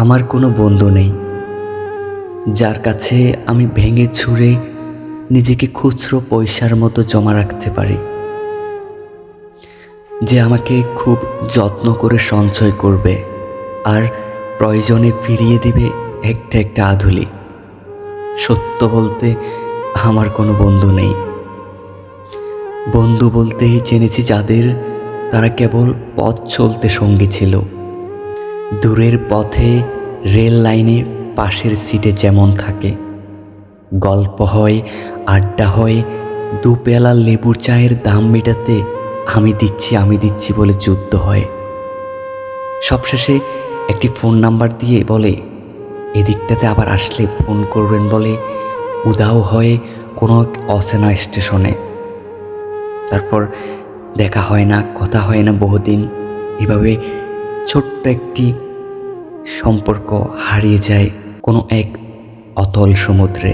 আমার কোনো বন্ধু নেই যার কাছে আমি ভেঙে ছুঁড়ে নিজেকে খুচরো পয়সার মতো জমা রাখতে পারি, যে আমাকে খুব যত্ন করে সঞ্চয় করবে আর প্রয়োজনে ফিরিয়ে দিবে একটা একটা আধুলি। সত্য বলতে আমার কোনো বন্ধু নেই। বন্ধু বলতেই জেনেছি যাদের, তারা কেবল পথ চলতে সঙ্গী ছিল। দূরের পথে, রেল লাইনে পাশের সিটে যেমন থাকে, গল্প হয়, আড্ডা হয়, দুপেলা লেবুর চায়ের দাম মেটাতে আমি দিচ্ছি বলে যুদ্ধ হয়। সবশেষে একটি ফোন নাম্বার দিয়ে বলে এদিকটাতে আবার আসলে ফোন করবেন বলে উধাও হয় কোনো এক অচেনা স্টেশনে। তারপর দেখা হয় না, কথা হয় না বহুদিন। এভাবে ছোট্ট একটি সম্পর্ক হারিয়ে যায় কোনো এক অতল সমুদ্রে।